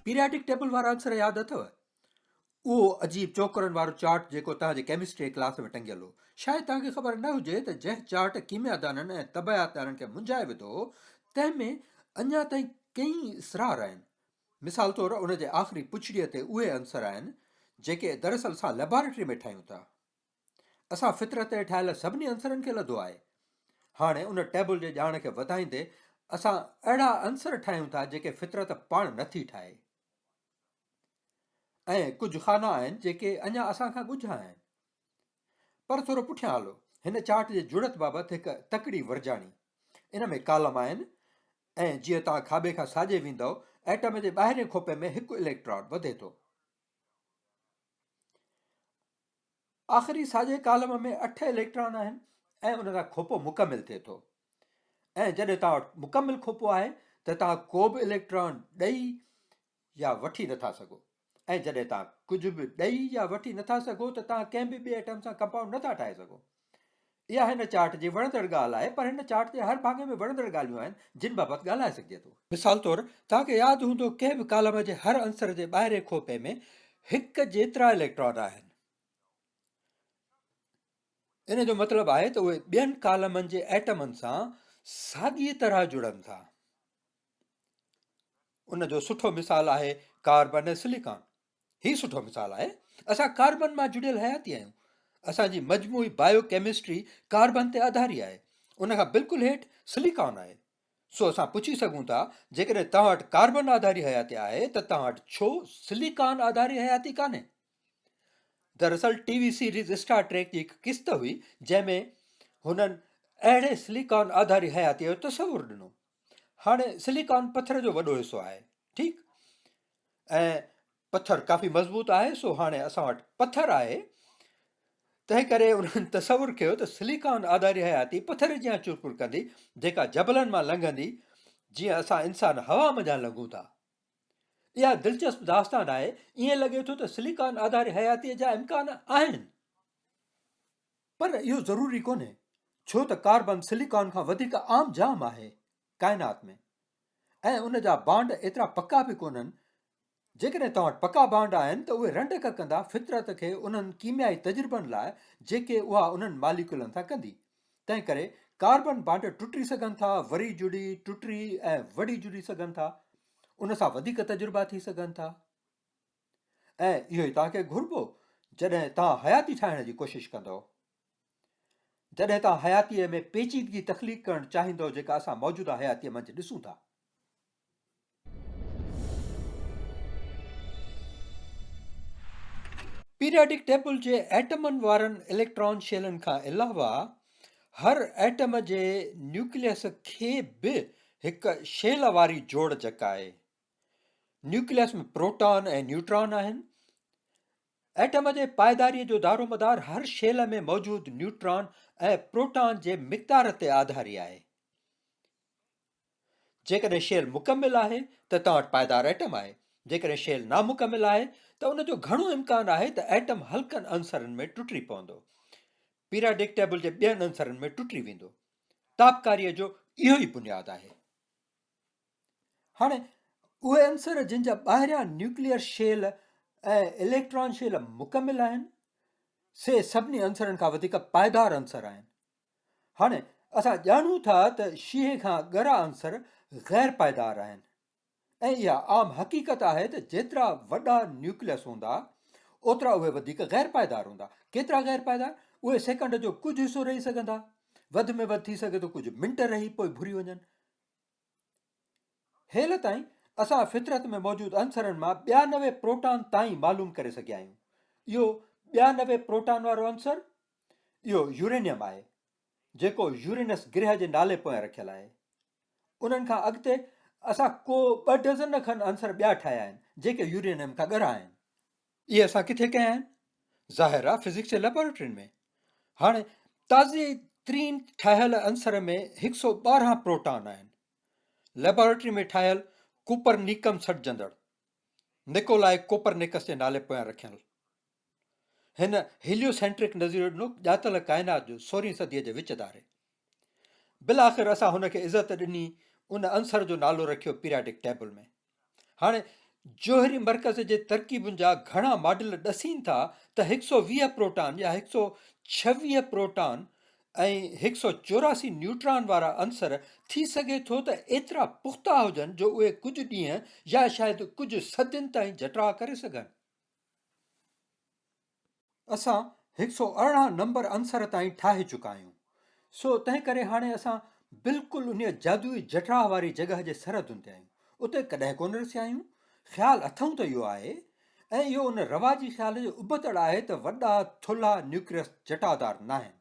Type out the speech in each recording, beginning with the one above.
Periodic table वारा अक्सर यादि अथव? उहो अजीब चोकरनि वारो चार्ट जेको तव्हांजे केमिस्ट्री क्लास में टंगियल हो। शायदि तव्हांखे ख़बर न हुजे त जंहिं चार्ट कीमियादाननि ऐं तबयातदाननि खे मुंझाए विधो हो, तंहिंमें अञा ताईं कई इसरार आहिनि। मिसाल तौरु उन जे आख़िरी पुछड़ीअ ते उहे अंसर आहिनि जेके दरअसल असां लेबोरेटरी में ठाहियूं था। असां फितरत ते ठहियल सभिनी अंसरनि खे लधो आहे। हाणे उन टेबल जे ॼाण खे वधाईंदे असां अहिड़ा अंसर ठाहियूं था जेके फितरत पाण नथी ठाहे, ऐं कुझु ख़ाना आहिनि जेके अञा असां खां ॻुझा आहिनि। पर थोरो पुठियां हलो, हिन चार्ट जे जुड़त बाबति हिकु तकड़ी वरजाणी। इन में कालम आहिनि, ऐं जीअं तव्हां खाॿे खां साॼे वेंदव, एटम जे ॿाहिरें खोपे में हिकु इलेक्ट्रॉन वधे थो। आख़िरी साॼे कालम में 8 इलेक्ट्रॉन आहिनि ऐं उन खां खोपो मुकमिल थिए थो। ऐं जॾहिं तव्हां वटि मुकमिल खोपो आहे त तव्हां को बि इलेक्ट्रॉन ॾेई या वठी नथा सघो, ऐं जॾहिं तव्हां कुझु बि ॾेई या वठी नथा सघो त तव्हां कंहिं बि ॿिए एटम सां कंपाउंड नथा ठाहे सघो। इहा हिन चार्ट जी वणंदड़ ॻाल्हि आहे, पर हिन चार्ट जे हर भाङे में वणंदड़ ॻाल्हियूं आहिनि जिन बाबति ॻाल्हाए सघिजे थो। मिसाल तौरु तव्हांखे यादि हूंदो, कंहिं बि कालम जे हर अंसर जे ॿाहिरें खोपे में हिकु जेतिरा इलेक्ट्रॉन आहिनि। इन जो मतिलबु आहे त उहे ॿियनि कालमनि जे एटमनि सां साॻी तरह जुड़नि था। उन जो सुठो मिसाल आहे कार्बन ऐं सिलिकॉन। हीउ सुठो मिसाल आहे। असां कार्बन मां जुड़ियल हयाती आहियूं। असांजी मजमूई बायोकेमिस्ट्री कार्बन ते आधारी आहे। उन खां बिल्कुलु हेठि सिलिकॉन आहे। सो असां पुछी सघूं था, जेकॾहिं तव्हां वटि कार्बन आधारी हयाती आहे त तव्हां वटि छो सिलिकॉन आधारी हयाती कान्हे? दरअसल टीवी सीरीज़ स्टार ट्रेक जी हिकु किस्त हुई जंहिंमें हुननि अहिड़े सिलिकॉन आधारी हयातीअ जो तसवुरु ॾिनो। हाणे सिलिकॉन पथर जो वॾो हिसो आहे, ठीकु, ऐं पथर काफ़ी मज़बूत आहे। सो हाणे असां वटि पथर आहे, तंहिं करे उन्हनि तसवुरु कयो त सिलिकॉन आधारी हयाती पथर जीअं चुरपुर कंदी, जेका जबलनि मां लंघंदी, जीअं असां इंसान हवा मञा लंघूं था। इहा दिलचस्प दास्तान आहे। ईअं लॻे थो त सिलिकॉन आधारी हयातीअ जा इम्कान आहिनि, पर इहो ज़रूरी कोन्हे, छो त कार्बन सिलिकॉन खां वधीक आम जाम आहे काइनात में, ऐं उन जा बांड एतिरा पका बि कोन्हनि। जेकॾहिं तव्हां वटि पका बांड आहिनि त उहे रंडक कंदा फितरत खे उन्हनि कीमियाई तजुर्बनि लाइ जेके उहा उन्हनि मालिकुलनि सां कंदी। तंहिं करे कार्बन बांड टुटी सघनि था, वरी जुड़ी, टुटी ऐं वरी जुड़ी सघनि था। उन सां वधीक तजुर्बा थी सघनि था, ऐं इहो ई तव्हांखे घुरिबो जॾहिं तव्हां हयाती ठाहिण जी कोशिशि कंदव। जॾहिं तव्हां हयातीअ में पेचीदगी तख़लीक़ करणु चाहींदव जेका असां मौजूदा हयातीअ मंझि ॾिसूं था। पीरियाडिक टेबल जे एटमनि वारनि इलेक्ट्रॉन शेलनि खां अलावा हर एटम जे न्यूक्लियस खे बि हिकु शेल वारी जोड़ जकाए। न्यूक्लियस में प्रोटॉन ऐं न्यूट्रॉन आहिनि। एटम जे पाइदारीअ जो दारोमदार हर शेल में मौजूदु न्यूट्रॉन ऐं प्रोटॉन जे मिक़दार ते आधारी आहे। जेकॾहिं शेल मुकमिल आहे त तव्हां वटि पाइदार एटम आहे। जेकॾहिं शेल नामुकमिल आहे त उन जो घणो इम्कान आहे त एटम हल्कनि अंसरनि में टुटी पवंदो, पीरियाडिक टेबल जे ॿियनि अंसरनि में टुटी वेंदो। तापकारीअ जो इहो ई बुनियादु आहे। हाणे उहे अंसर जिन जा ॿाहिरियां न्यूक्लियर शेल ऐं इलेक्ट्रॉन शेल मुकमिल आहिनि, से सभिनी अंसरनि खां वधीक पाइदार अंसर आहिनि। हाणे असां ॼाणूं था त शींहं खां ॻरा अंसर ग़ैर पाइदार आहिनि, ऐं इहा आम हक़ीक़त आहे त जेतिरा वॾा न्यूक्लियस हूंदा ओतिरा उहे वधीक ग़ैर पाइदार हूंदा। केतिरा ग़ैर पाइदार? उहे सेकंड जो कुझु हिसो रही सघंदा, वधि में वधि थी सघे थो कुझु मिंट रही पोइ भुरी वञनि। हेल ताईं असां फितरत में मौजूदु अंसरनि मां 92 प्रोटॉन ताईं मालूम करे सघिया आहियूं। इहो 92 प्रोटॉन वारो अंसर, इहो यूरेनियम आहे, जेको यूरेनस ग्रह जे नाले पोयां रखियलु आहे। उन्हनि खां अॻिते असां को 2 डज़न खनि अंसर ॿिया ठाहिया आहिनि जेके यूरेनियम खां ॻरा आहिनि। इहे असां किथे कया आहिनि? ज़ाहिर आहे फिज़िक्स जे लेबोरेटरियुनि में। हाणे ताज़े तरीन ठाहियल अंसर में 112 प्रोटॉन आहिनि। लेबोरेटरी में ठाहियल कोपरनिकम सॾजंदड़ निकोलाई कोपरनिकस जे नाले पोयां रखियलु हिन हीलियोसेंट्रिक नज़रियो ॾिनो ॼातल काइनात जो 16वीं सदीअ जे विच धारे। बिल आख़िर असां हुनखे इज़त ॾिनी, उन अंसर जो नालो रखियो पीरियाडिक टेबल में। हाणे जोहरी मर्कज़ जे तरकीबुनि जा घणा मॉडल ॾसीनि था त 120 प्रोटॉन या 126 प्रोटॉन ऐं 184 न्यूट्रॉन वारा अंसर थी सघे थो त एतिरा पुख़्ता हुजनि जो उहे कुझु ॾींहं या शायदि कुझु सदियुनि ताईं जटरा करे सघनि। असां 118 नंबर अंसर ताईं ठाहे चुका आहियूं, सो तंहिं करे हाणे असां बिल्कुलु उन जादुई जटरा वारी जॻह जे सरहदुनि ते आहियूं। उते कॾहिं कोन रसिया आहियूं। ख़्यालु अथऊं त इहो आहे, ऐं इहो उन रवाजी ख़्याल जो उबतड़ आहे त वॾा थुल्हा न्यूक्लियस जटादार न आहिनि।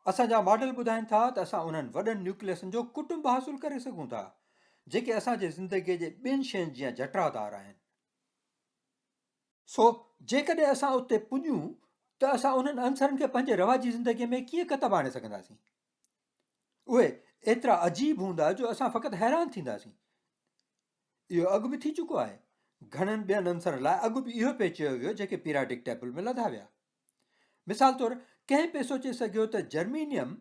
असांजा मॉडल ॿुधाइनि था त असां उन्हनि वॾनि न्यूक्लियसनि जो कुटुंब हासिलु करे सघूं था जेके असांजे ज़िंदगीअ जे ॿियनि शयुनि जीअं जटरादार आहिनि। सो जेकॾहिं असां उते पुॼूं त असां उन्हनि अंसरनि खे पंहिंजे रवाजी ज़िंदगीअ में कीअं कतब आणे सघंदासीं। उहे एतिरा अजीब हूंदा जो असां फ़क़ति हैरान थींदासीं। इहो अॻु बि थी चुको आहे। घणनि ॿियनि अंसरनि लाइ अॻु बि इहो पिए चयो वियो जेके पीरियाडिक टेबल में लधा विया। मिसाल तौरु कंहिं पिए सोचे सघियो त जर्मीनियम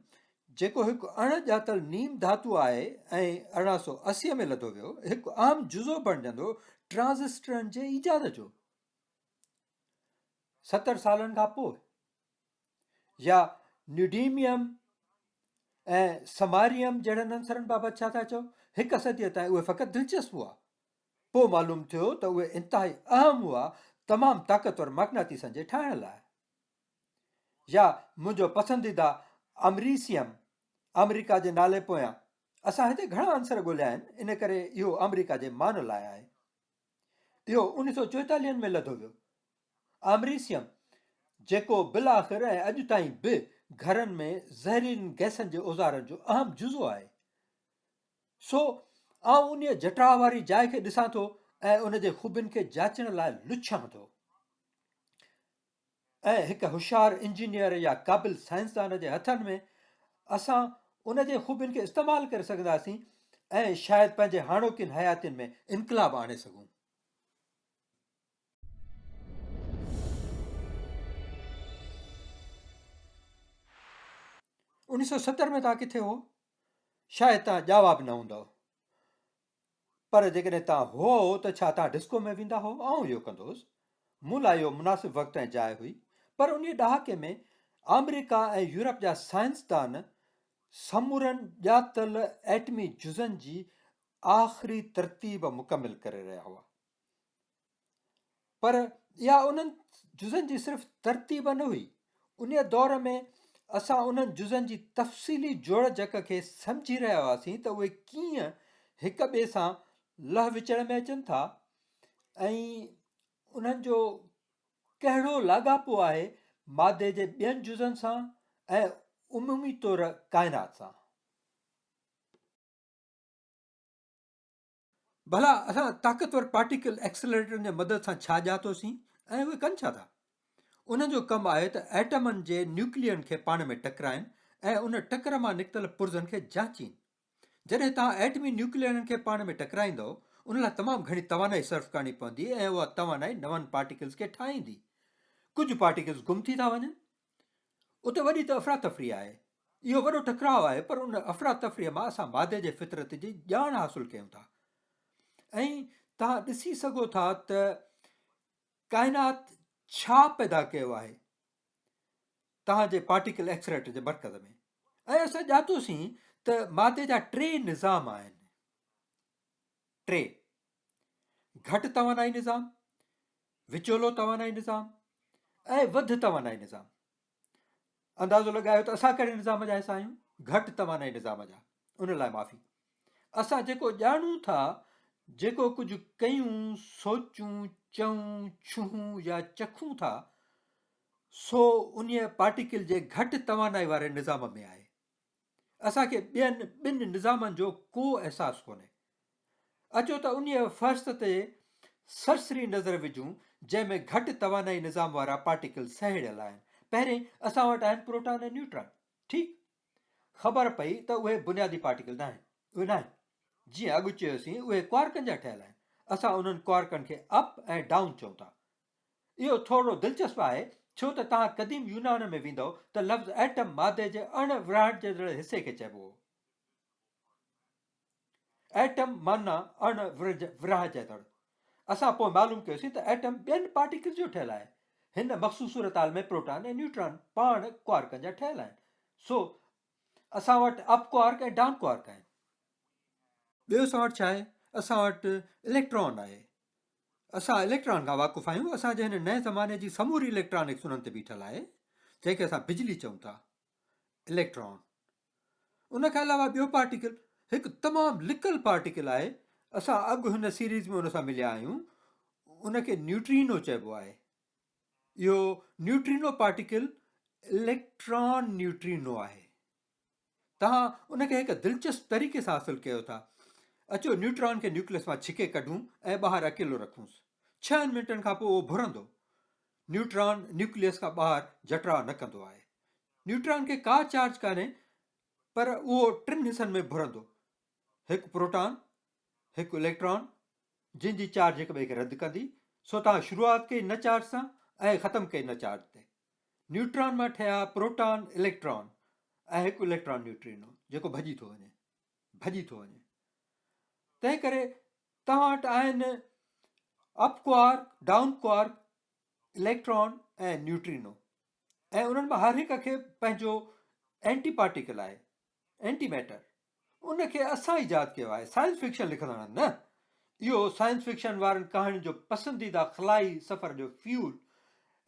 जेको हिकु अणॼातल नीम धातु आहे ऐं 1880 में लधो वियो, हिकु आम जुज़ो बणिजंदो ट्रांज़िस्टरनि जे ईजाद जो। 70 सालनि खां पोइ या न्यूडीमियम ऐं समारियम जहिड़नि अंसरनि बाबति छा था चओ? हिकु सदीअ ताईं उहे फ़क़ति दिलचस्प हुआ। पोइ मालूम थियो त उहे इंतिहाई अहम हुआ तमामु ताक़तवर मक़नातीसनि जे ठाहिण लाइ। या मुंहिंजो पसंदीदा अमरीसियम, अमेरिका जे नाले पोयां असां हिते घणा अंसर ॻोल्हिया आहिनि, इन करे इहो अमेरिका जे मान लाइ आहे। इहो 1944 में लधो वियो। अमरीसियम जेको बिल आख़िर ऐं अॼु ताईं बि घरनि में ज़हरीलनि गैसनि जे औज़ारनि जो अहम जुज़ो आहे। सो आउं उन जटरा वारी जाइ खे ॾिसां थो ऐं उन जे ख़ूबियुनि खे जाचण लाइ लुछां थो। ऐं हिकु होशियारु इंजीनियर या क़ाबिल साइंसदान जे हथनि में असां उन जे ख़ूबियुनि खे इस्तेमालु करे सघंदासीं ऐं शायदि पंहिंजे हाणोकियुनि हयातियुनि में इनक़लाब आणे सघूं। 1970 में तव्हां किथे हो? शायदि तव्हां ॼावा बि न हूंदव। पर जेकॾहिं तव्हां हो त छा तव्हां डिस्को में वेंदा हो? आउं इहो कंदोसि। मूं लाइ इहो मुनासिबु वक़्तु ऐं जाइ हुई। पर उन ॾहाके में अमेरिका ऐं यूरोप जा साइंसदान समूरनि ॼातल एटमी जुज़नि जी आख़िरी तरतीब मुकमिल करे रहिया हुआ। पर इहा उन्हनि जुज़नि जी सिर्फ़ु तरतीब न हुई। उन दौर में असां उन्हनि जुज़नि जी तफ़सीली जोड़ जक खे सम्झी रहिया हुआसीं त उहे कीअं हिक ॿिए सां लह विचड़ में अचनि था ऐं उन्हनि जो कहिड़ो लाॻापो आहे मादे जे ॿियनि जुज़नि सां ऐं उमूमी तौरु काइनात सां। भला असां ताक़तवर पार्टिकल एक्सेलरेटरनि जे मदद सां छा ॼातोसीं ऐं उहे कनि छा था? उन्हनि जो कमु आहे त एटमनि जे न्यूक्लियनि खे पाण में टकराइनि ऐं उन टकर मां निकितल पुर्ज़नि खे जाचीनि। जॾहिं तव्हां एटमी न्यूक्लियरनि खे पाण में टकराईंदव, उन लाइ तमामु घणी तवानाई सर्फ करणी पवंदी ऐं उहा तवानाई नवनि पार्टिकल्स खे ठाहींदी। कुझु पार्टिकल्स गुम थी था वञनि। उते वॾी त अफ़रा तफ़री आहे। इहो वॾो टकराव आहे, पर उन अफ़रा तफ़रीअ मां असां मादे जे फितरत जी ॼाण हासिलु कयूं था। ऐं तव्हां ॾिसी सघो था त काइनात छा पैदा कयो आहे तव्हांजे पार्टिकल एक्सेलरेटर जे मर्कज़ में। ऐं असां ॼातोसीं त मादे जा 3 निज़ाम आहिनि। 3 घटि तवानाई निज़ाम, विचोलो तवानाई निज़ाम ऐं वधि तवानाई निज़ाम। अंदाज़ो लॻायो त असां कहिड़े निज़ाम जा हिसा आहियूं? घटि तवानाई निज़ाम जा। उन लाइ माफ़ी। असां जेको ॼाणूं था, जेको कुझु कयूं, सोचूं, चऊं, छूहूं या चखूं था, सो उन पार्टिकल जे घटि तवानाई वारे निज़ाम में आहे। असांखे ॿियनि 2 निज़ामनि जो को अहसासु कोन्हे। अचो त उन फ़र्श ते सरसरी नज़र विझूं जंहिंमें घटि तवानाई निज़ाम वारा पार्टिकल सहेड़ियल आहिनि। पहिरें असां वटि आहिनि प्रोटॉन ऐं न्यूट्रॉन। ठीकु, ख़बर पई त उहे बुनियादी पार्टिकल न आहिनि। उहे न आहिनि। जीअं अॻु चयोसीं, उहे क्वार्कनि जा ठहियल आहिनि। असां उन्हनि क्वार्कनि खे अप ऐं डाउन चऊं था। इहो थोरो दिलचस्प आहे, छो त तव्हां क़दीम यूनान में वेंदव त लफ़्ज़ एटम मादे जे अण विरहाइजंदड़ हिसे खे चइबो हो। एटम माना अण विरहाइजंदड़। असां पोइ मालूम कयोसीं त एटम ॿियनि पार्टिकल जो ठहियलु आहे। हिन मख़सूस सूरताल में प्रोटॉन ऐं न्यूट्रॉन पाण क्वार्कनि जा ठहियलु आहिनि। सो असां वटि अप क्वार्क ऐं डाउन क्वार्क आहिनि। ॿियो असां वटि छा आहे? असां वटि इलेक्ट्रॉन आहे। असां इलेक्ट्रॉन खां वाक़ुफ़ु आहियूं। असांजे हिन नए ज़माने जी समूरी इलेक्ट्रॉनिक्स उन्हनि ते बीठल आहे, जंहिंखे असां बिजली चऊं था, इलेक्ट्रॉन। उन खां अलावा ॿियो पार्टिकल हिकु तमामु लिकल पार्टिकल आहे। असां अॻु हिन सीरीज़ में उन सां मिलिया आहियूं। उनखे न्यूट्रीनो चइबो आहे। इहो न्यूट्रीनो पार्टिकल इलेक्ट्रॉन न्यूट्रीनो आहे। तव्हां उनखे हिकु दिलचस्प तरीक़े सां हासिलु कयो था। अचो न्यूट्रॉन खे न्यूक्लियस मां छिके कढूं ऐं ॿाहिरि अकेलो रखूंसि। 6 मिंटनि खां पोइ उहो भुरंदो। न्यूट्रॉन न्यूक्लियस खां ॿाहिरि जटरा न कंदो आहे। न्यूट्रॉन खे का चार्ज कान्हे, पर उहो 3 हिसनि में भुरंदो। हिकु प्रोटॉन, हिकु इलेक्ट्रॉन, जिन जी चार्ज हिक ॿिए खे रद्द कंदी। सो तव्हां शुरूआति कई न चार्ज सां ऐं ख़तमु कई न चार्ज ते। न्यूट्रॉन मां ठहिया प्रोटॉन, इलेक्ट्रॉन ऐं हिकु इलेक्ट्रॉन न्यूट्रिनो जेको भॼी थो वञे। तंहिं करे तव्हां वटि आहिनि up quark, down quark, electron ऐं न्यूट्रिनो। ऐं उन्हनि मां हर हिक खे पंहिंजो एंटी पार्टिकल आहे, एंटी मैटर। उनखे असां ईजाद कयो आहे, साइंस फिक्शन लिखंदड़ न। इहो साइंस फिक्शन वारनि कहाणियुनि जो पसंदीदा ख़लाई सफ़र जो फ्यूल।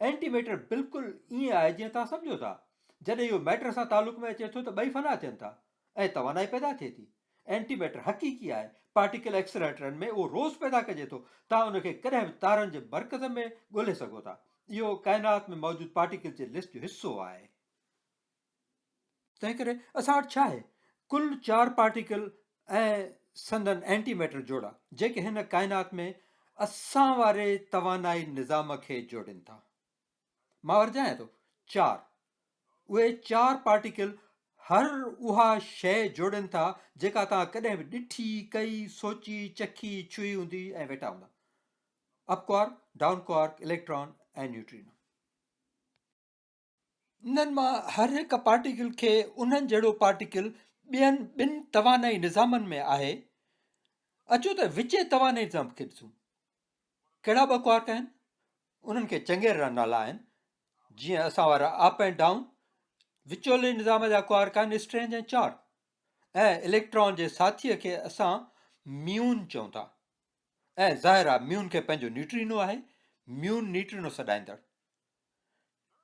एंटी मैटर बिल्कुलु ईअं आहे जीअं तव्हां सम्झो था। जॾहिं इहो मैटर सां तालुक में अचे थो त ॿई फना थियनि था ऐं तवानाई पैदा थिए थी। एंटी मैटर हक़ीक़ी आहे। पार्टिकल एक्सलरेटरनि में उहो रोज़ पैदा कजे थो। तव्हां उनखे कॾहिं बि तारनि जे मर्कज़ में ॻोल्हे सघो था। इहो काइनात में मौजूदु पार्टिकल जे लिस्ट जो हिसो आहे। तंहिं करे असां वटि छा आहे? कुल 4 पार्टिकल ऐं संदन एंटी मैटर जोड़ा, जेके हिन काइनात में असां वारे तवानाई निज़ाम खे जोड़नि था। मां वरजायां थो 4। उहे 4 पार्टिकल हर उहा शइ जोड़नि था जेका तव्हां कॾहिं बि ॾिठी, कई, सोची, चखी, छुई हूंदी ऐं वेठा हूंदा। Up quark, down quark, electron ऐं न्यूट्रिनो। इन्हनि मां हर हिकु पार्टिकल खे उन्हनि जहिड़ो पार्टिकल ॿिनि तवानाई निज़ामनि में आहे। अचो त विचें तवानाई निज़ाम खे ॾिसूं। कहिड़ा 2 क्वार्क आहिनि? उन्हनि खे चङेरा नाला आहिनि, जीअं असां वारा अप ऐं डाउन। विचोले निज़ाम जा क्वार्क आहिनि स्ट्रेंज ऐं चार्क। ऐं इलेक्ट्रॉन जे साथीअ खे असां म्यून चऊं था। ऐं ज़ाहिर आहे म्यून खे पंहिंजो न्यूट्रिनो आहे। म्यून न्यूट्रिनो सॾाईंदड़।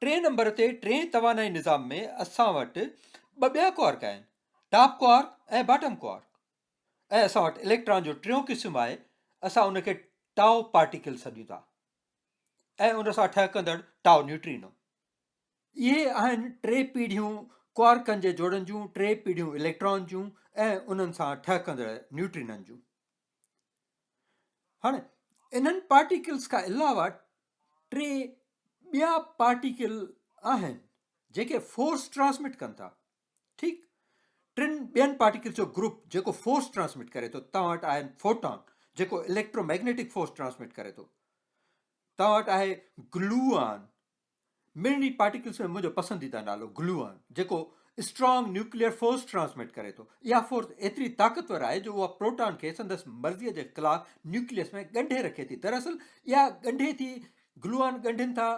3 नंबर ते 3 तवानाई निज़ाम में असां वटि 2 ॿिया क्वार्क आहिनि, टॉप क्वार्क ऐं बॉटम क्वार्क। ऐं असां वटि इलेक्ट्रॉन जो टियों क़िस्म आहे। असां उनखे टाउ पार्टिकल सॾियूं था ऐं उन सां ठहकंदड़ टाउ न्यूट्रिनो। इहे आहिनि 3 पीढ़ियूं क्वार्कनि जे जोड़नि जूं, 3 पीढ़ियूं इलेक्ट्रॉन जूं ऐं उन्हनि सां ठहकंदड़ न्यूट्रिननि जूं। हाणे इन्हनि पार्टिकल्स खां अलावा 3 ॿिया पार्टिकल आहिनि जेके फोर्स ट्रांसमिट कनि था। ठीकु, 3 ॿियनि पार्टिकल्स जो ग्रुप जेको फोर्स ट्रांसमिट करे थो। तव्हां वटि आहिनि फोटॉन जेको इलेक्ट्रोमैग्नेटिक फोर्स ट्रांसमिट करे थो। तव्हां वटि आहे ग्लूऑन। ॿिन्ही पार्टिकल्स में मुंहिंजो पसंदीदा नालो ग्लूऑन, जेको स्ट्रॉन्ग न्यूक्लियर फोर्स ट्रांसमिट करे थो। इहा फोर्स एतिरी ताक़तवर आहे जो उहा प्रोटॉन खे संदसि मर्ज़ीअ जे ख़िलाफ़ न्यूक्लियस में ॻंढे रखे थी। दरअसल इहा ॻंढे थी, ग्लूऑन ॻंढिनि था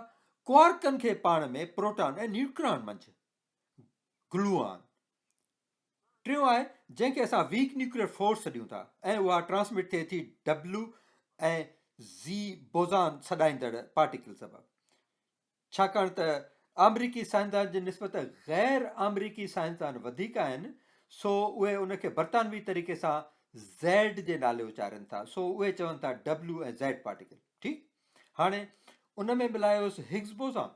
क्वार्कनि खे पाण में, प्रोटॉन ऐं न्यूट्रॉन मंझि। ग्लूऑन। टियों आहे जंहिंखे असां वीक न्यूक्लियर फोर्स सॾियूं था ऐं उहा ट्रांसमिट थिए थी डब्ल्यू ऐं ज़ी बोज़ान सॾाईंदड़ पार्टिकल सबबि। छाकाणि त अमरीकी साइंसदान जे निस्बत ग़ैर अमरीकी साइंसदान वधीक आहिनि, सो उहे उनखे बरतानवी तरीक़े सां ज़ैड जे नाले उचारनि था। सो उहे चवनि था डब्ल्यू ऐं ज़ैड पार्टिकल। ठीकु, हाणे उन में मिलायोसि हिग्स बोज़ान।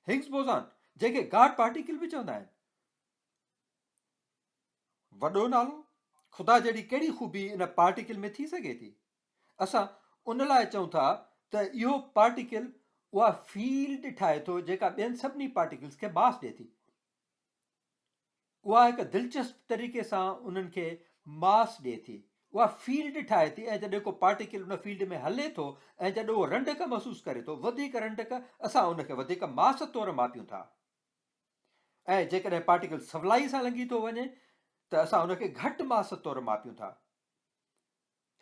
हिग्स बोज़ान जंहिंखे गॉड पार्टिकल बि चवंदा आहिनि। वॾो नालो, ख़ुदा जहिड़ी कहिड़ी ख़ूबी इन पार्टिकल में थी सघे थी? असां उन लाइ चऊं था त इहो पार्टिकल उहा फील्ड ठाहे थो जेका ॿियनि सभिनी पार्टिकल्स खे मास ॾिए थी। उहा हिकु दिलचस्प तरीक़े सां उन्हनि खे मास ॾिए थी। उहा फील्ड ठाहे थी ऐं जॾहिं को पार्टिकल उन फील्ड में हले थो ऐं जॾहिं उहो रंडक महसूसु करे थो, वधीक रंडक, असां उनखे वधीक मास तौरु मापियूं था। ऐं जेकॾहिं पार्टिकल सवलाई सां लंघी थो वञे त असां उनखे घटि मास तौरु मापियूं था।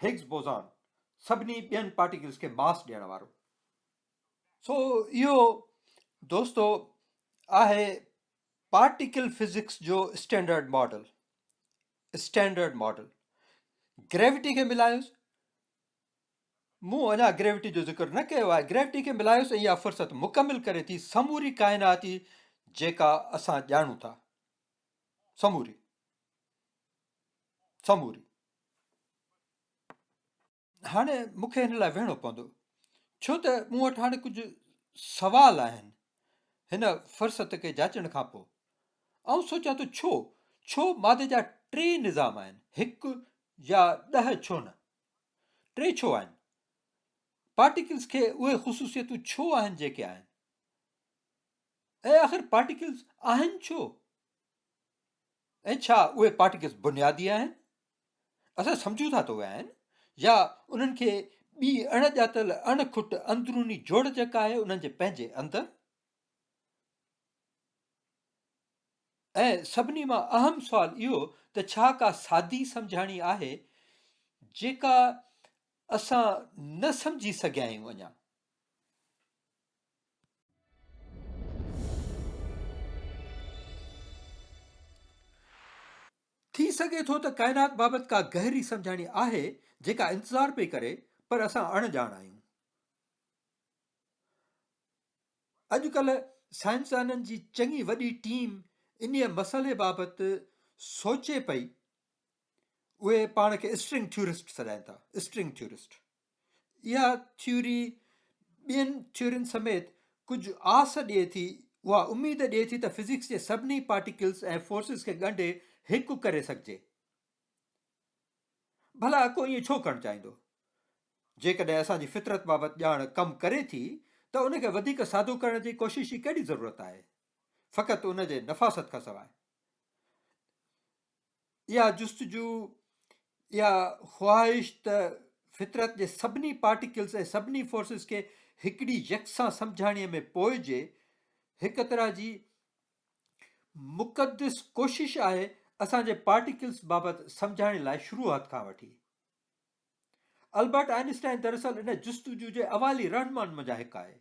हिग्स बोज़ान सभिनी ॿियनि पार्टिकल्स खे मास ॾियण वारो। सो इहो दोस्तो आहे पार्टिकल फिज़िक्स जो स्टैंडर्ड मॉडल। ग्रेविटी खे मिलायोसि, मूं अञा ग्रेविटी जो ज़िक्र न कयो आहे। ग्रेविटी खे मिलायोसि ऐं इहा फ़ुर्सत मुकमिल करे थी समूरी काइनाती जेका असां ॼाणूं था। समूरी हाणे मूंखे हिन लाइ वेहणो पवंदो, छो त मूं वटि हाणे कुझु सवाल आहिनि हिन फ़ुर्सत खे जाचण खां पोइ। ऐं सोचां थो छो मादे जा 3 निज़ाम आहिनि, 1 या 10 छो न, 3 छो आहिनि? पार्टिकल्स खे उहे ख़ुसूसियतूं छो आहिनि जेके आहिनि? ऐं आख़िर पार्टिकल्स आहिनि छो? ऐं छा उहे पार्टिकल्स बुनियादी आहिनि? असां सम्झूं था त उहे आहिनि, या उन्हनि खे ॿी अणॼातल अणखुट अंदरूनी जोड़जक आहे उन्हनि जे पंहिंजे अंदरि? ऐं सभिनी मां अहम सुवाल इहो त छा का सादी सम्झाणी आहे जेका असां न सम्झी सघिया आहियूं अञा? थी सघे थो त काइनात बाबति का गहरी सम्झाणी आहे जेका इंतज़ार पई करे, पर असां अणॼाण आहियूं। अॼुकल्ह साइंसदाननि जी चङी वॾी टीम इन मसइले बाबति सोचे पई। उहे पाण खे स्ट्रिंग थ्यूरिस्ट सॾाइनि था, स्ट्रिंग थ्यूरिस्ट। इहा थ्यूरी ॿियनि थ्यूरियुनि समेत कुझु आस ॾिए थी, उहा उमेद ॾिए थी त फिज़िक्स जे सभिनी पार्टिकल्स ऐं फोर्सिस खे ॻंढे हिकु करे सघिजे। भला को ईअं छो करणु चाहींदो? जेकॾहिं असांजी फितरत बाबति ॼाण कमु करे थी त उनखे वधीक सादो करण जी कोशिश जी कहिड़ी ज़रूरत आहे, फ़क़ति उनजे नफ़ासत खां सवाइ? इहा जुस्तजू, इहा ख़्वाहिश त फितरत जे सभिनी पार्टिकल्स ऐं सभिनी फोर्सिस खे हिकिड़ी यकसां सम्झाणीअ में पोइजे, हिक तरह जी मुक़दस कोशिश आहे असांजे पार्टिकल्स बाबति सम्झाइण लाइ शुरूआत खां वठी। अल्बर्ट आइंस्टाइन दरअसल इन जुस्तजू जे अवाली रहनुमानि मंझां हिकु आहे।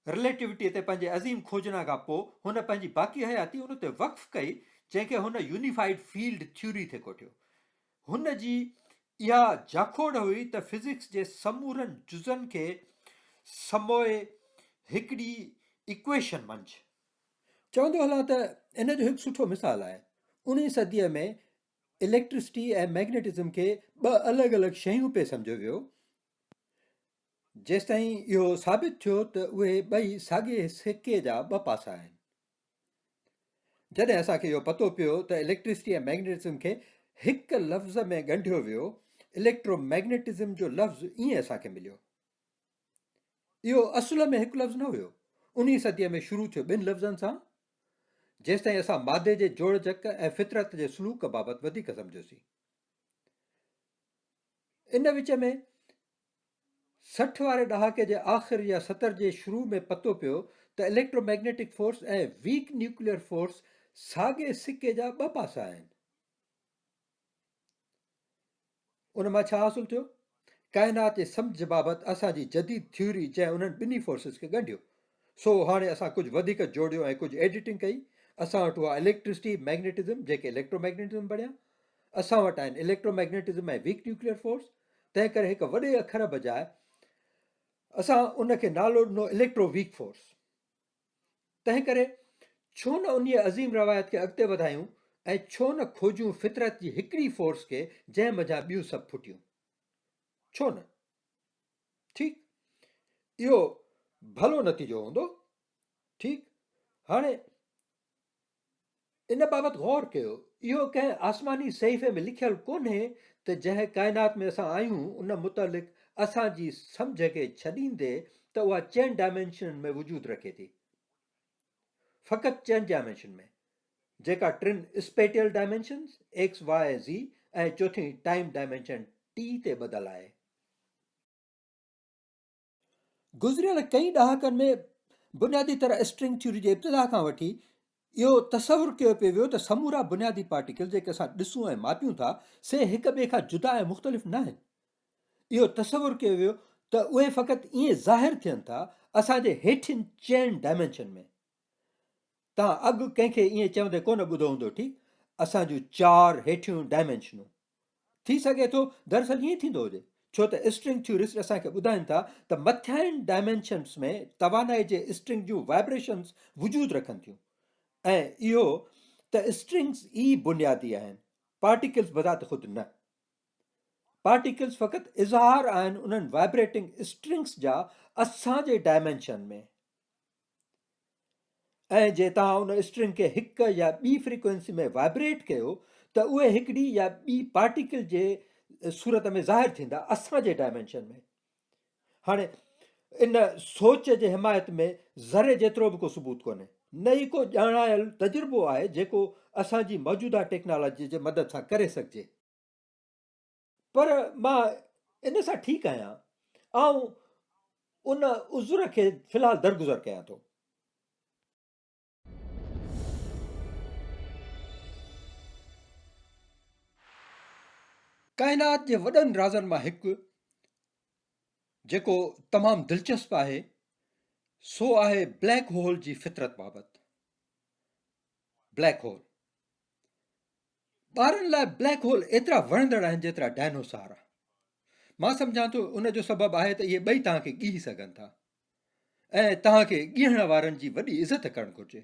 रिलेटिविटीअ ते पंहिंजे अज़ीम खोजना खां पोइ हुन पंहिंजी बाक़ी हयाती उन ते वक़्फ़ कई, जंहिंखे हुन यूनिफाइड फील्ड थ्यूरी ते कोठियो। हुन जी इहा जाखोड़ हुई त फिज़िक्स जे समूरनि जुज़नि खे समोए हिकिड़ी इक्वेशन मंझि। चवंदो हलां त इन जो हिकु सुठो मिसाल आहे 19वीं सदीअ में इलेक्ट्रिसिटी ऐं मैग्नेटिज़म खे 2 अलॻि अलॻि शयूं पे सम्झो वियो, जेसिताईं इहो साबित थियो त उहे ॿई साॻिए सिके जा 2 पासा आहिनि। जॾहिं असांखे इहो पतो पियो त इलेक्ट्रिसिटी ऐं मैग्नेटिज़म खे हिकु लफ़्ज़ में ॻंढियो वियो, इलेक्ट्रोमैग्नेटिज़म जो लफ़्ज़ ईअं असांखे मिलियो। इहो असुल में हिकु लफ़्ज़ न हुयो, 19वीं सदीअ में शुरू थियो 2 लफ़्ज़नि सां, जेसिताईं असां मादे जे जोड़जक ऐं फितरत जे सलूक बाबति वधीक सम्झोसीं। इन विच में 60 वारे ॾहाके जे आख़िर या 70 जे शुरू में पतो पियो त इलेक्ट्रोमैग्नेटिक फोर्स ऐं वीक न्यूक्लियर फोर्स साॻिए सिके जा 2 पासा आहिनि। उन मां छा हासिल थियो? काइनात जे सम्झ बाबति असांजी जदीद थ्यूरी जंहिं उन्हनि ॿिन्ही फोर्सिस खे ॻंढियो। सो हाणे असां कुझु वधीक जोड़ियो ऐं कुझु एडिटिंग कई। असां वटि हुआ इलेक्ट्रिसिटी, मैग्नेटिज़म जेके इलेक्ट्रोमैग्नेटिज़म बणिया। असां वटि आहिनि इलेक्ट्रोमैग्नेटिज़म ऐं वीक न्यूक्लियर फोर्स। तंहिं करे हिकु वॾे अखर बजाए असां उनखे नालो ॾिनो इलेक्ट्रो वीक फोर्स। तंहिं करे छो न उन अज़ीम रवायत खे अॻिते वधायूं ऐं छो न खोजूं फितरत जी हिकिड़ी फोर्स खे जंहिं मथां ॿियूं सभु फुटियूं? छो न? ठीकु, इहो भलो नतीजो हूंदो। ठीकु, हाणे इन बाबति गौर कयो, इहो कंहिं आसमानी सहीफ़े में लिखियलु कोन्हे त जंहिं काइनात में असां आहियूं उन मुतालिक़ असांजी सम्झ खे छॾींदे त उहा 4 डायमेंशन में वजूद रखे थी। फ़क़ति 4 डायमेंशन में, जेका 3 spatial dimensions X, Y, Z ऐं चौथीं टाइम डायमेंशन टी ते ॿधल आहे। गुज़िरियल कई ॾहाकनि में बुनियादी तरह स्ट्रिंग थ्यूरी जे इब्तिदा खां वठी इहो तसवुरु कयो पियो वियो त समूरा बुनियादी पार्टिकल जेके असां ॾिसूं ऐं मापियूं था, से हिक ॿिए खां जुदा ऐं मुख़्तलिफ़ न आहिनि। इहो तसवुरु कयो वियो त उहे फ़क़ति ईअं ज़ाहिरु थियनि था असांजे हेठियुनि 4 डायमेंशन में। तव्हां अॻु कंहिंखे ईअं चवंदे कोन ॿुधो हूंदो, ठीकु, असां जूं 4 हेठियूं डायमेंशनूं। थी सघे थो दरअसल ईअं थींदो हुजे, छो त स्ट्रिंग थ्योरिस्ट असांखे ॿुधाइनि था त मथियां डायमेंशन्स में तवानाई जे स्ट्रिंग जूं वाइब्रेशन्स वजूद रखनि थियूं, ऐं इहो त स्ट्रिंग्स ई बुनियादी आहिनि, पार्टिकल्स बज़ात ख़ुदि न। पार्टिकल्स फ़क़ति इज़हार आहिनि उन्हनि वाइब्रेटिंग स्ट्रिंग्स जा असांजे डायमेंशन में। ऐं जे तव्हां उन स्ट्रिंग खे हिक या ॿी फ्रीक्वेंसी में वाइब्रेट कयो त उहे हिकिड़ी या ॿी पार्टिकल जे सूरत में ज़ाहिर थींदा असांजे डायमेंशन में। हाणे इन सोच जे हिमायत में ज़रे जेतिरो बि को सबूत कोन्हे, न ई को ॼाणायल तजुर्बो आहे जेको असांजी मौजूदा टेक्नोलॉजी जे मदद सां करे सघिजे। पर मां इन सां ठीकु आहियां ऐं उन उज़ुर खे फ़िलहालु दरगुज़र कयां थो। काइनात जे वॾनि राज़नि मां हिकु जेको तमामु दिलचस्प आहे सो आहे ब्लैक होल जी फितरत बाबति। ब्लैक होल, ॿारनि लाइ ब्लैक होल एतिरा वणंदड़ आहिनि जेतिरा डायनोसार। मां सम्झां थो उन जो सबबु आहे त इहे ॿई तव्हांखे ॻीह सघनि था ऐं तव्हांखे ॻीहण वारनि जी वॾी इज़त करणु घुरिजे।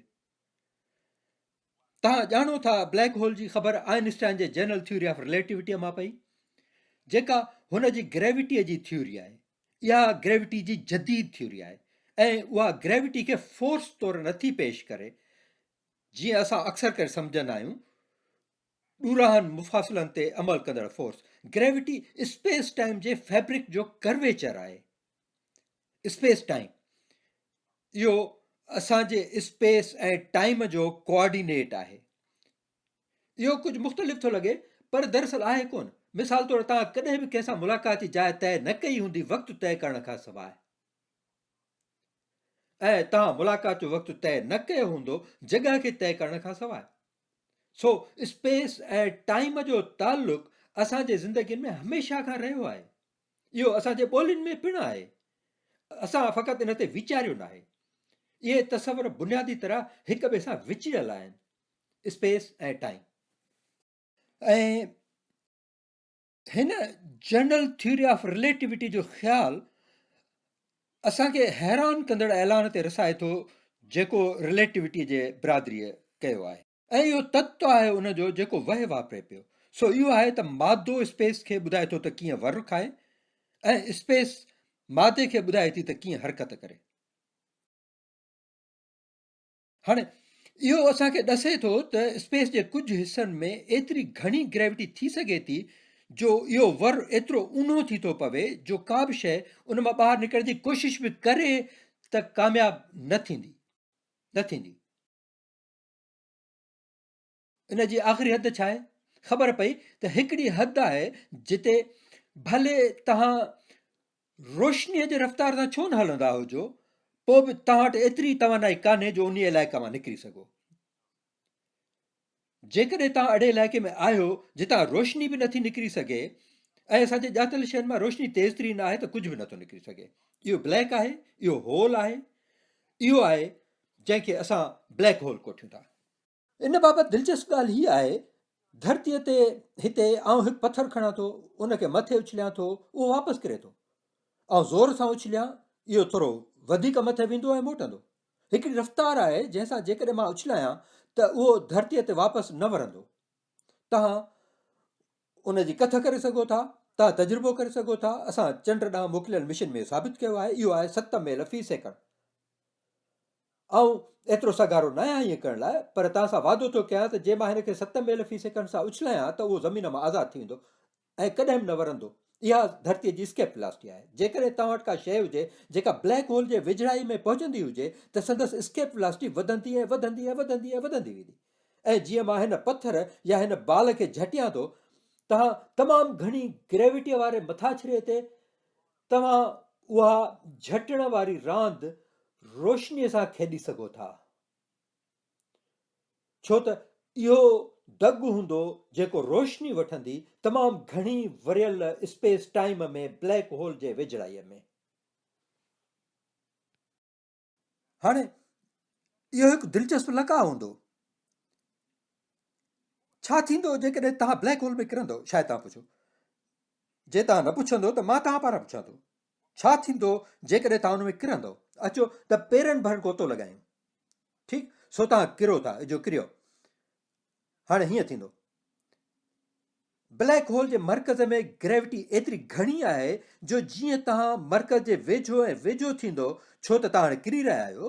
तव्हां ॼाणो था ब्लैक होल जी ख़बर आइंस्टाइन जे जनरल थ्योरी ऑफ रिलेटिविटीअ मां पई, जेका हुन जी ग्रेविटीअ जी थ्योरी आहे। इहा ग्रेविटी जी जदीद थ्योरी आहे ऐं उहा ग्रेविटी खे फोर्स तौरु नथी पेश करे जीअं असां अक्सर करे सम्झंदा आहियूं, ॾूराहनि मुफ़ासिलनि ते अमल कंदड़ फोर्स। ग्रेविटी स्पेस टाइम जे फैब्रिक जो कर्वेचर आहे। स्पेस टाइम इहो असांजे स्पेस ऐं टाइम जो कोऑर्डिनेट आहे। इहो कुझु मुख़्तलिफ़ थो लॻे पर दरअसल आहे कोन। मिसाल तौरु तव्हां कॾहिं बि कंहिंसां मुलाक़ात जी जाइ तइ न कई हूंदी वक़्तु तइ करण खां सवाइ, ऐं तव्हां मुलाक़ात जो वक़्तु तइ न कयो हूंदो जॻह खे तइ करण खां सवाइ। सो स्पेस ऐं टाइम जो ताल्लुक़ असांजे ज़िंदगीअ में हमेशह खां रहियो आहे। इहो असांजे ॿोलियुनि में पिणु आहे, असां फ़क़ति इन ते वीचारियो न आहे। इहे तसवर बुनियादी तरह हिक ॿिए सां विचिड़ियल आहिनि, स्पेस ऐं टाइम। ऐं हिन जनरल थ्योरी ऑफ रिलेटिविटी जो ख़्यालु असांखे हैरान कंदड़ ऐलान ते रसाए थो जेको रिलेटिविटीअ जे बिरादरीअ कयो आहे, ऐं इहो तत्व आहे उन जो जेको वह वापरे पियो। सो इहो आहे त मादो स्पेस खे ॿुधाए थो त कीअं वर खाए ऐं स्पेस मादे खे ॿुधाए थी त कीअं हरकत करे। हाणे इहो असांखे ॾसे थो त स्पेस जे कुझु हिसनि में एतिरी घणी ग्रेविटी थी सघे थी जो इहो वर एतिरो ऊन्हो थी थो पवे जो का बि शइ उन मां ॿाहिरि निकिरण जी कोशिशि बि करे त कामयाबु न थींदी। इन जी आख़िरी हद छा आहे? ख़बर पई त हिकिड़ी हद आहे जिते भले तव्हां रोशनीअ जे रफ़्तार सां छो न हलंदा हुजो, पोइ बि तव्हां वटि एतिरी तवानाई कान्हे जो उन इलाइक़े मां निकिरी सघो। जेकॾहिं तव्हां अहिड़े इलाइक़े में आहियो जितां रोशनी बि नथी निकिरी सघे ऐं असांजे ॼातल शहर मां रोशनी तेज़ तरी न आहे त कुझु बि नथो निकिरी सघे। इहो ब्लैक आहे, इहो होल आहे, इहो आहे जंहिंखे असां ब्लैक होल कोठियूं था। इन बाबति दिलचस्प ॻाल्हि हीअ आहे, धरतीअ ते हिते आउं हिकु पथर खणां थो, उनखे मथे उछलियां थो, उहो वापसि किरे थो। ऐं ज़ोर सां उछलियां, इहो थोरो वधीक मथे वेंदो ऐं मोटंदो। हिकिड़ी रफ़्तार आहे जंहिंसां जेकॾहिं मां उछलायां त उहो धरतीअ ते वापसि न वरंदो। तव्हां उन जी कथ करे सघो था, तव्हां तजुर्बो करे सघो था। असां चंड ॾांहुं मोकिलियल मिशन में साबित कयो आहे। इहो आहे 7 मील फ़ी सेकंड। ऐं एतिरो सगारो न आहियां ईअं करण लाइ, पर तव्हां सां वाइदो थो कयां त जे मां हिन खे 7 मील फ़ी सेकंड सां उछलायां त उहो ज़मीन मां आज़ादु थी वेंदो ऐं कॾहिं बि न वरंदो। इहा धरतीअ जी स्केप वेलोसिटी आहे। जेकॾहिं तव्हां वटि का शइ हुजे जेका ब्लैक होल जे वेझड़ाई में पहुचंदी हुजे त संदसि स्केप वेलोसिटी वधंदी ऐं वधंदी ऐं वधंदी ऐं वधंदी वेंदी। ऐं जीअं मां हिन पथर या हिन बाल खे झटियां थो, तव्हां तमामु घणी ग्रेविटीअ वारे मथाछिरे ते तव्हां उहा झटण वारी रांदि रोशनीअ सां खेॾी सघो था, छो त इहो दग हूंदो जेको रोशनी वठंदी तमामु घणी वरियल स्पेस टाइम में ब्लैक होल जे वेझड़ाईअ में। हाणे इहो हिकु दिलचस्प लका हूंदो। छा थींदो जेकॾहिं तव्हां ब्लैक होल में किरंदो, शायदि तव्हां पुछो। जे तव्हां न पुछंदो त मां तव्हां पारां पुछां थो, छा थींदो जेकॾहिं तव्हां हुन में किरंदो? अचो त पेरनि भर गोतो लॻायूं। ठीकु, सो तव्हां किरो था, जो किरियो। हाणे हीअं थींदो, ब्लैक होल जे मर्कज़ में ग्रेविटी एतिरी घणी आहे जो जीअं तव्हां मर्कज़ जे वेझो ऐं वेझो थींदो, छो त तव्हां हाणे किरी रहिया आहियो,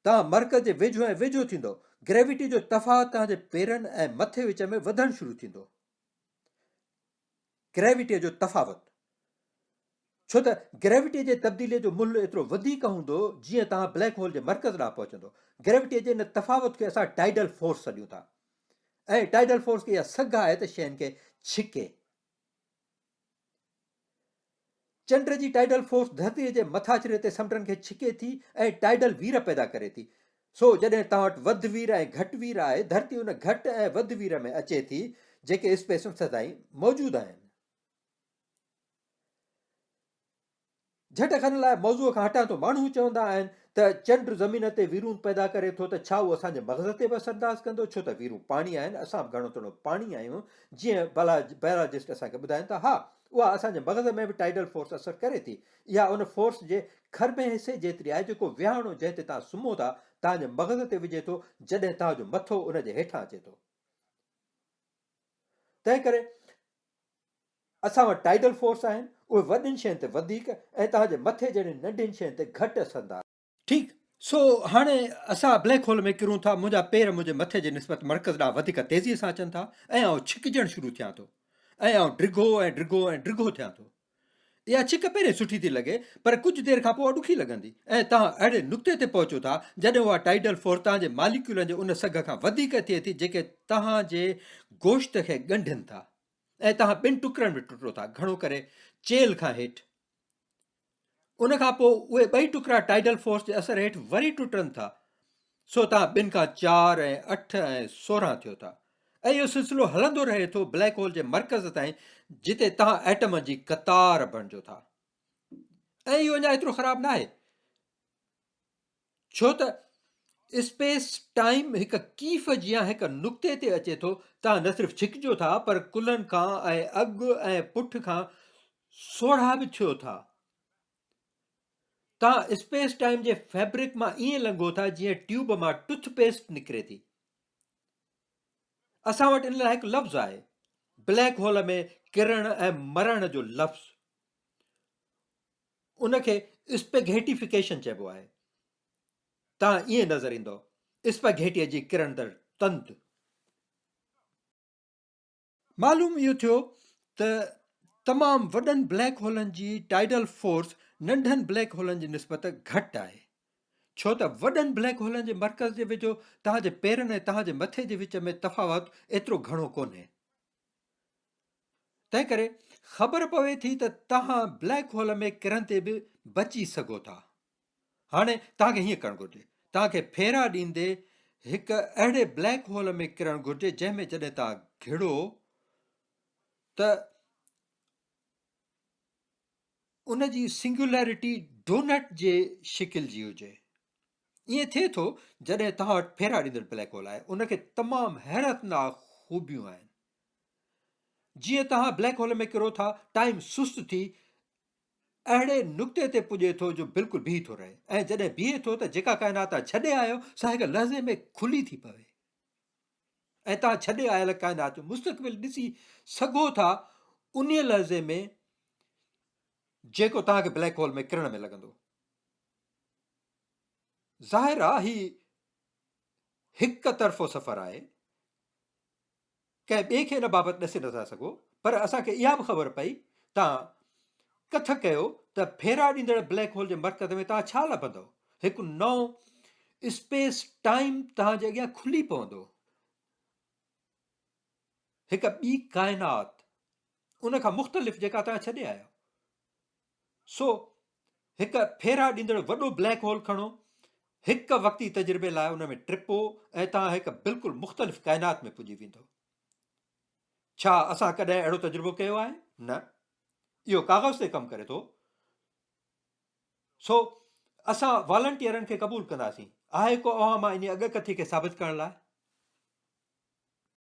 तव्हां मर्कज़ जे वेझो ऐं वेझो थींदो, ग्रेविटी जो तफ़ावत तव्हांजे पेरनि ऐं मथे विच में वधणु शुरू थींदो। ग्रेविटीअ जो तफ़ावत, छो त ग्रेविटीअ जे तब्दीलीअ जो मुल्ह एतिरो वधीक हूंदो जीअं तव्हां ब्लैक होल जे मर्कज़ ॾांहुं पहुचंदो। ग्रेविटीअ जे इन तफ़ावत खे असां टाइडल फोर्स सॾियूं था, ऐं टाइडल फोर्स खे इहा सघ आहे त शयुनि खे छिके। चंड जी टाइडल फोर्स धरतीअ जे मथाछिरे ते समुंडनि खे छिके थी ऐं टाइडल वीर पैदा करे थी। सो जॾहिं तव्हां वटि वधि वीर ऐं घटि वीर आहे, धरती उन घटि ऐं वधि वीर में अचे थी जेके स्पेस में सदाईं मौजूदु आहिनि। झट खण लाइ मौज़ूअ खां हटां थो, माण्हू चवंदा आहिनि त चंड ज़मीन ते वीरूं पैदा करे थो, त छा उहो असांजे मग़ज़ ते बि असरदाज़ कंदो? छो त वीरूं पाणी आहिनि, असां बि घणो थोरो पाणी आहियूं। जीअं बायोलॉजिस्ट असांखे ॿुधाइनि था, हा, उहा असांजे मग़ज़ में बि टाइडल फोर्स असरु करे थी। इहा उन फोर्स जे खरबे हिसे जेतिरी आहे जेको विहाणो जंहिं ते तव्हां सुम्हो था तव्हांजे मग़ज़ ते विझे थो जॾहिं तव्हांजो मथो उन जे हेठां अचे थो। तंहिं करे असां वटि टाइडल फोर्स आहिनि, उहे वॾियुनि शयुनि ते वधीक ऐं तव्हांजे मथे जहिड़ियुनि नंढियुनि शयुनि ते घटि असरदार। ठीकु, सो हाणे असां ब्लैक होल में किरूं था, मुंहिंजा पेर मुंहिंजे मथे जे निस्बत मर्कज़ ॾांहुं वधीक तेज़ीअ सां अचनि था ऐं आउं छिकिजणु शुरू थियां थो ऐं आउं डिघो ऐं डिघो ऐं डिघो थियां थो। इहा छिक पहिरें सुठी थी लॻे, पर कुझु देरि खां पोइ ॾुखी लॻंदी ऐं तव्हां अहिड़े नुक़्ते ते पहुचो था जॾहिं उहा टाइडल फोर्स तव्हांजे मालिक्यूलनि जे उन सघ खां वधीक थिए थी जेके तव्हांजे गोश्त खे ॻंढिनि था ऐं तव्हां ॿिनि टुकड़नि में टुटो था, घणो करे चेल खां हेठि। उन खां पोइ उहे ॿई टुकड़ा टाइडल फोर्स जे असर हेठि वरी टुटनि था। सो तव्हां 2 खां 4 ऐं 8 ऐं 16 थियो था ऐं इहो सिलसिलो हलंदो रहे थो ब्लैक होल जे मर्कज़ ताईं, जिते तव्हां एटम जी कतार बणिजो था। ऐं इहो अञा एतिरो ख़राबु न आहे, छो त स्पेस टाइम हिकु कीफ़ जीअं हिकु नुक़्ते ते अचे थो। तव्हां न सिर्फ़ु छिकिजो था, पर कुलनि खां ऐं अॻु ऐं पुठ खां सोढ़ा बि थियो था। तव्हां स्पेस टाइम जे फैब्रिक मां ईअं लंघो था जीअं ट्यूब मां टूथपेस्ट निकिरे थी। असां वटि इन लाइ हिकु लफ़्ज़ आहे, ब्लैक होल में किरण ऐं मरण जो लफ़्ज़। उनखे स्पेगेटिफिकेशन चइबो आहे। तव्हां ईअं नज़र ईंदो, स्पेगेटीअ जी किरंदड़ तंतु। मालूम इहो थियो त तमामु वॾनि ब्लैक होलनि जी टाइडल फोर्स नंढनि ब्लैक होलनि जी निस्बत घटि आहे, छो त वॾनि ब्लैक होलनि जे मर्कज़ जे वेझो तव्हांजे पेरनि ऐं तव्हांजे मथे जे विच में तफ़ावत एतिरो घणो कोन्हे। तंहिं करे ख़बर पवे थी त तव्हां ब्लैक होल में किरंदे बि बची सघो था। हाणे तव्हांखे हीअं करणु घुरिजे, तव्हांखे फेरा ॾींदे हिकु अहिड़े ब्लैक होल में किरणु घुरिजे जंहिंमें जॾहिं तव्हां घिड़ो त उन जी सिंगुलैरिटी डोनट जे शिकिल जी हुजे। ईअं थिए थो जॾहिं तव्हां वटि फेरा ॾींदड़ ब्लैक होल आहे, उनखे तमामु हैरतनाक ख़ूबियूं आहिनि। जीअं तव्हां ब्लैक होल में किरो था, टाइम सुस्त थी अहिड़े नुक़्ते ते पुॼे थो जो बिल्कुलु बीह थो रहे, ऐं जॾहिं बीहे थो त जेका काइनात तव्हां छॾे आहियो सा हिकु लहज़े में खुली थी पवे ऐं तव्हां छॾे आयल काइनात जो मुस्तक़बिल ॾिसी सघो था उन लहज़े में जेको तव्हांखे ब्लैक होल में किरण में लॻंदो। ज़ाहिर आहे ही हिकु तरफ़ो सफ़र आहे, कंहिं ॿिए खे इन बाबति ॾसे नथा सघो, पर असांखे इहा बि ख़बर पई, तव्हां कथ कयो त फेरा ॾींदड़ ब्लैक होल जे मर्कज़ में तव्हां छा लभंदव? हिकु नओं स्पेस टाइम तव्हांजे अॻियां खुली पवंदो, हिकु ॿी काइनात उन खां मुख़्तलिफ़ जेका तव्हां छॾे आहियो। सो हिकु फेरा ॾींदड़ वॾो ब्लैक होल खणो, हिकु वक़्ती तजुर्बे लाइ उन में टिपो ऐं तव्हां हिकु बिल्कुलु मुख़्तलिफ़ काइनात में पुॼी वेंदो। छा असां कॾहिं अहिड़ो तजुर्बो कयो आहे? न, इहो काग़ज़ ते कमु करे थो। सो असां वॉलंटियरनि खे क़बूल कंदासीं। आहे को अवां मां इन अॻकथी खे साबित करण लाइ?